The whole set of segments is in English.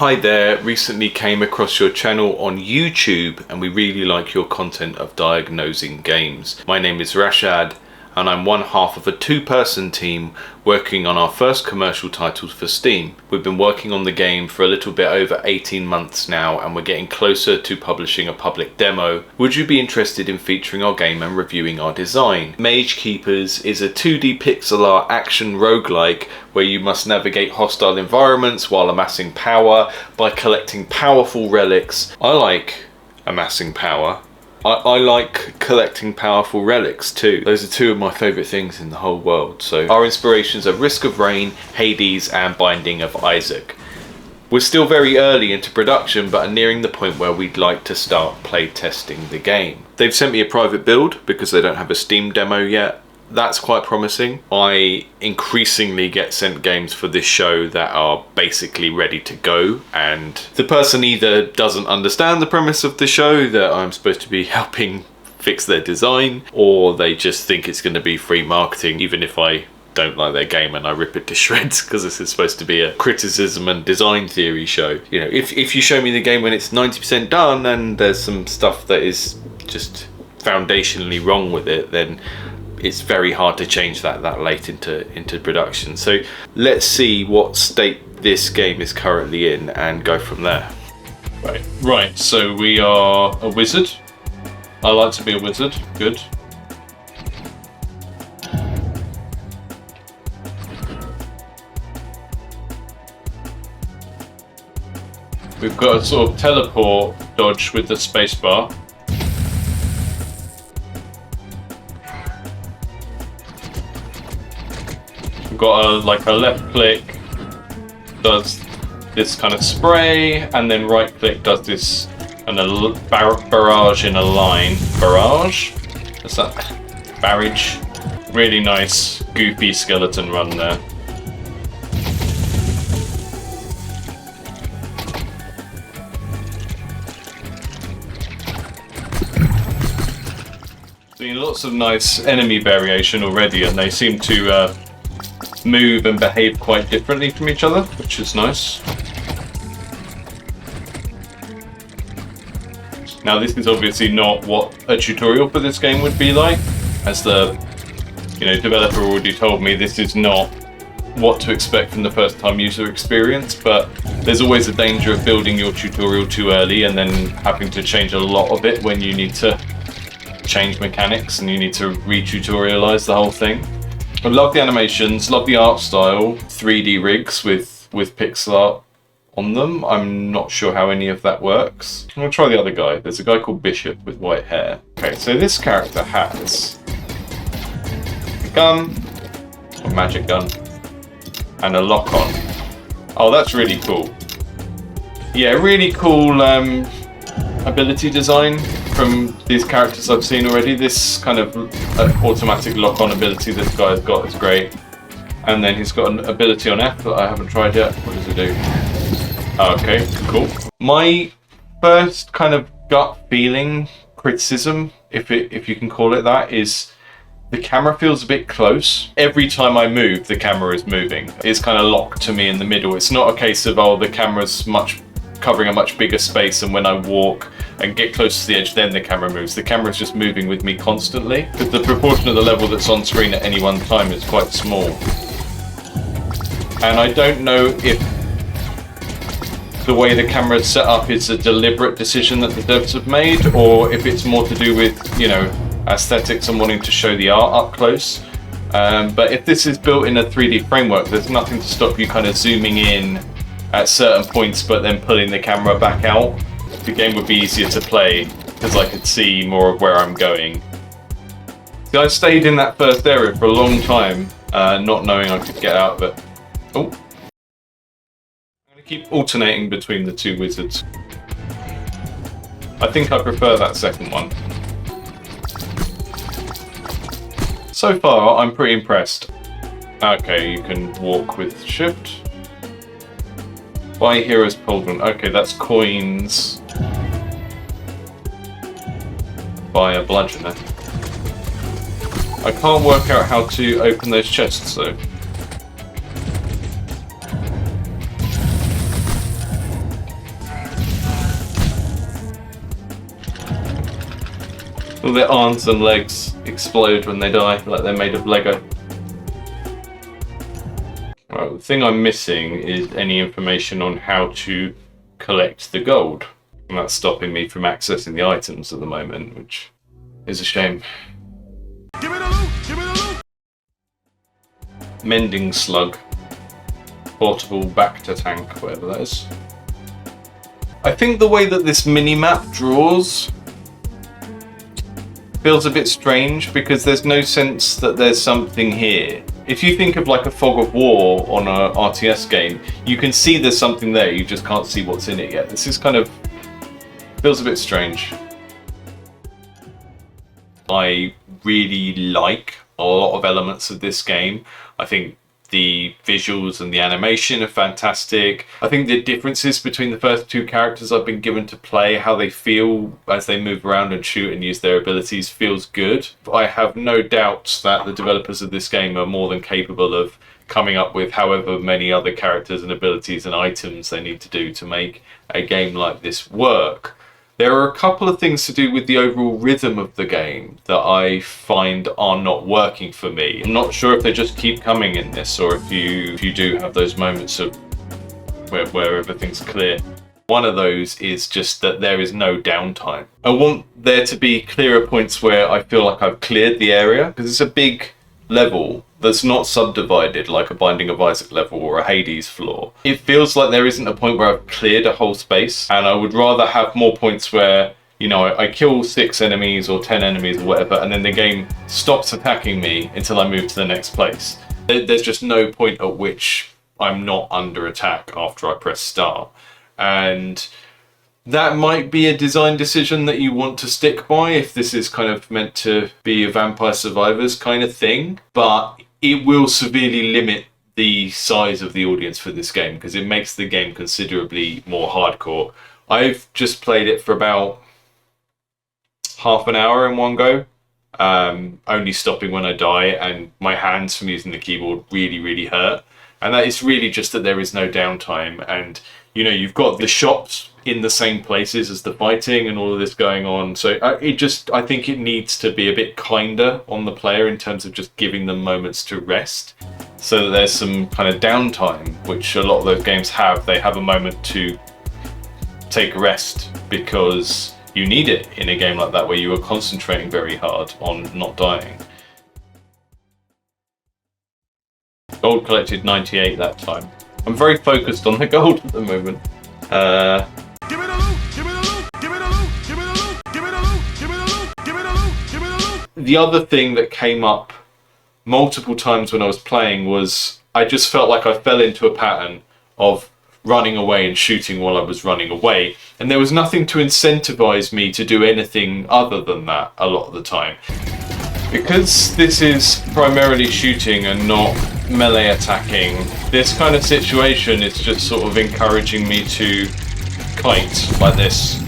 Hi there, recently came across your channel on YouTube and we really like your content of diagnosing games. My name is Rashad and I'm one half of a two-person team working on our first commercial titles for Steam. We've been working on the game for a little bit over 18 months now and we're getting closer to publishing a public demo. Would you be interested in featuring our game and reviewing our design? Mage Keepers is a 2D pixel art action roguelike where you must navigate hostile environments while amassing power by collecting powerful relics. I like amassing power. I like collecting powerful relics too. Those are two of my favourite things in the whole world. So our inspirations are Risk of Rain, Hades and Binding of Isaac. We're still very early into production but are nearing the point where we'd like to start play testing the game. They've sent me a private build because they don't have a Steam demo yet. That's quite promising. I increasingly get sent games for this show that are basically ready to go, and the person either doesn't understand the premise of the show that I'm supposed to be helping fix their design, or they just think it's going to be free marketing even if I don't like their game and I rip it to shreds because this is supposed to be a criticism and design theory show. You know, if you show me the game when it's 90% done and there's some stuff that is just foundationally wrong with it, then it's very hard to change that late into production. So let's see what state this game is currently in and go from there. Right, so we are a wizard. I like to be a wizard, good. We've got a sort of teleport dodge with the spacebar. Got a left click does this kind of spray, and then right click does this kind of barrage in a line. Barrage? What's that? Barrage. Really nice goofy skeleton run there. Seeing lots of nice enemy variation already, and they seem to move and behave quite differently from each other, which is nice. Now this is obviously not what a tutorial for this game would be like, as the developer already told me this is not what to expect from the first time user experience, but there's always a danger of building your tutorial too early and then having to change a lot of it when you need to change mechanics and you need to re-tutorialize the whole thing. I love the animations, love the art style, 3D rigs with pixel art on them. I'm not sure how any of that works. I'm gonna try the other guy. There's a guy called Bishop with white hair. Okay, so this character has a gun, a magic gun, and a lock on. Oh, that's really cool. Yeah, really cool ability design from these characters I've seen already. This kind of automatic lock-on ability this guy's got is great. And then he's got an ability on F that I haven't tried yet. What does it do? Oh, okay, cool. My first kind of gut feeling, criticism, if you can call it that, is the camera feels a bit close. Every time I move, the camera is moving. It's kind of locked to me in the middle. It's not a case of, oh, the camera's covering a much bigger space, and when I walk and get close to the edge then the camera moves. The camera is just moving with me constantly because the proportion of the level that's on screen at any one time is quite small. And I don't know if the way the camera is set up is a deliberate decision that the devs have made, or if it's more to do with, aesthetics and wanting to show the art up close. But if this is built in a 3D framework, there's nothing to stop you kind of zooming in at certain points but then pulling the camera back out. The game would be easier to play because I could see more of where I'm going. So I stayed in that first area for a long time, not knowing I could get out of it. Oh. I'm going to keep alternating between the two wizards. I think I prefer that second one. So far, I'm pretty impressed. Okay, you can walk with shift. Buy heroes pauldron. Okay, that's coins. Buy a bludgeoner. I can't work out how to open those chests though. All their arms and legs explode when they die, like they're made of Lego. Right, the thing I'm missing is any information on how to collect the gold. And that's stopping me from accessing the items at the moment, which is a shame. Give me the loot! Give me the loot! Mending slug. Portable back to tank, whatever that is. I think the way that this mini-map draws feels a bit strange because there's no sense that there's something here. If you think of like a fog of war on a RTS game, you can see there's something there, you just can't see what's in it yet. This is kind of, feels a bit strange. I really like a lot of elements of this game. I think the visuals and the animation are fantastic. I think the differences between the first two characters I've been given to play, how they feel as they move around and shoot and use their abilities, feels good. I have no doubts that the developers of this game are more than capable of coming up with however many other characters and abilities and items they need to do to make a game like this work. There are a couple of things to do with the overall rhythm of the game that I find are not working for me. I'm not sure if they just keep coming in this or if you do have those moments of where everything's clear. One of those is just that there is no downtime. I want there to be clearer points where I feel like I've cleared the area, because it's a big level that's not subdivided like a Binding of Isaac level or a Hades floor. It feels like there isn't a point where I've cleared a whole space, and I would rather have more points where, you know, I kill 6 enemies or 10 enemies or whatever, and then the game stops attacking me until I move to the next place. There's just no point at which I'm not under attack after I press start. And that might be a design decision that you want to stick by if this is kind of meant to be a Vampire Survivors kind of thing, but it will severely limit the size of the audience for this game because it makes the game considerably more hardcore. I've just played it for about half an hour in one go, only stopping when I die, and my hands from using the keyboard really hurt. And that is really just that there is no downtime, and you know, you've got the shops in the same places as the fighting and all of this going on. So I think it needs to be a bit kinder on the player in terms of just giving them moments to rest, so that there's some kind of downtime, which a lot of those games have. They have a moment to take a rest because you need it in a game like that where you are concentrating very hard on not dying. Gold collected 98 that time. I'm very focused on the gold at the moment. Give me the loot! Give me the loot! Give me the loot! Give me the loot! Give me the loot! Give me the loot! Give me the loot! Give me the loot! The other thing that came up multiple times when I was playing was I just felt like I fell into a pattern of running away and shooting while I was running away, and there was nothing to incentivize me to do anything other than that a lot of the time. Because this is primarily shooting and not melee attacking, this kind of situation is just sort of encouraging me to kite like this.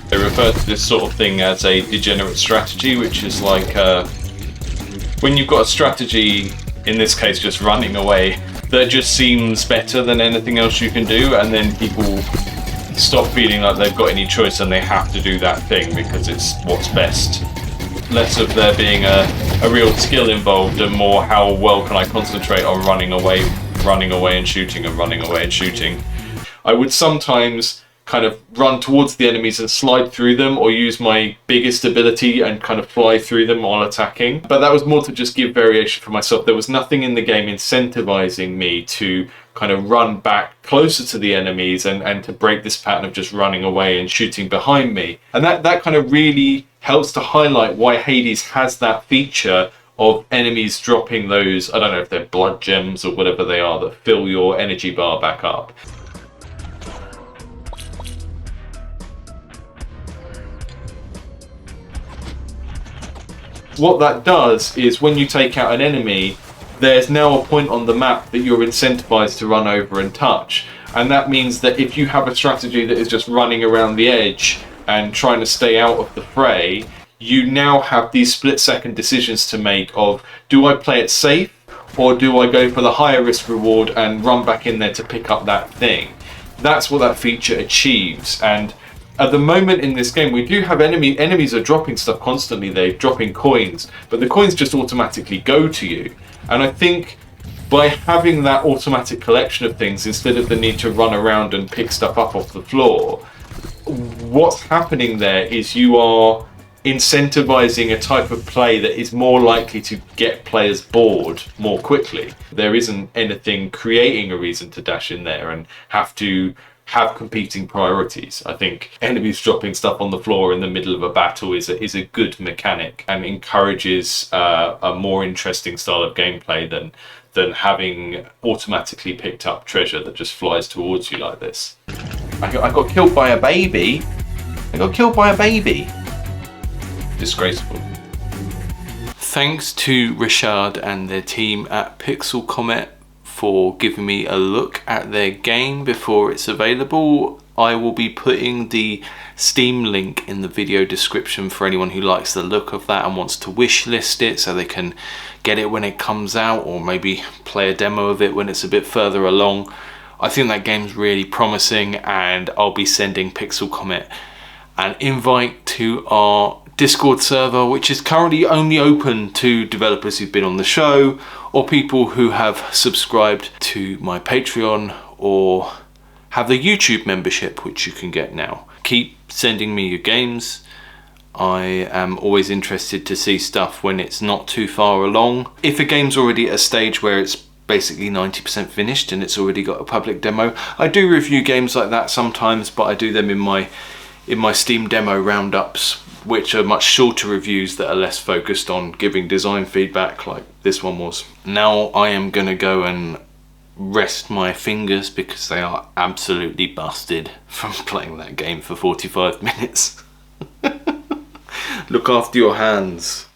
They refer to this sort of thing as a degenerate strategy, which is like when you've got a strategy, in this case just running away, that just seems better than anything else you can do, and then people stop feeling like they've got any choice and they have to do that thing because it's what's best. Less of there being a real skill involved and more how well can I concentrate on running away and shooting and running away and shooting. I would sometimes kind of run towards the enemies and slide through them, or use my biggest ability and kind of fly through them while attacking. But that was more to just give variation for myself. There was nothing in the game incentivizing me to kind of run back closer to the enemies and to break this pattern of just running away and shooting behind me. And that kind of really helps to highlight why Hades has that feature of enemies dropping those, I don't know if they're blood gems or whatever they are, that fill your energy bar back up. What that does is when you take out an enemy, there's now a point on the map that you're incentivized to run over and touch. And that means that if you have a strategy that is just running around the edge and trying to stay out of the fray, you now have these split-second decisions to make of, do I play it safe or do I go for the higher risk reward and run back in there to pick up that thing? That's what that feature achieves, and At the moment in this game, we do have enemies are dropping stuff constantly. They're dropping coins, but the coins just automatically go to you. And I think by having that automatic collection of things, instead of the need to run around and pick stuff up off the floor, what's happening there is you are incentivizing a type of play that is more likely to get players bored more quickly. There isn't anything creating a reason to dash in there and have to have competing priorities. I think enemies dropping stuff on the floor in the middle of a battle is a good mechanic and encourages a more interesting style of gameplay than having automatically picked up treasure that just flies towards you like this. I got killed by a baby. I got killed by a baby. Disgraceful. Thanks to Rashad and their team at Pixel Comet for giving me a look at their game before it's available. I will be putting the Steam link in the video description for anyone who likes the look of that and wants to wish list it so they can get it when it comes out, or maybe play a demo of it when it's a bit further along. I think that game's really promising, and I'll be sending Pixel Comet an invite to our Discord server, which is currently only open to developers who've been on the show or people who have subscribed to my Patreon or have the YouTube membership, which you can get now. Keep sending me your games. I am always interested to see stuff when it's not too far along. If a game's already at a stage where it's basically 90% finished and it's already got a public demo, I do review games like that sometimes, but I do them in my Steam demo roundups, which are much shorter reviews that are less focused on giving design feedback like this one was. Now I am gonna go and rest my fingers because they are absolutely busted from playing that game for 45 minutes. Look after your hands.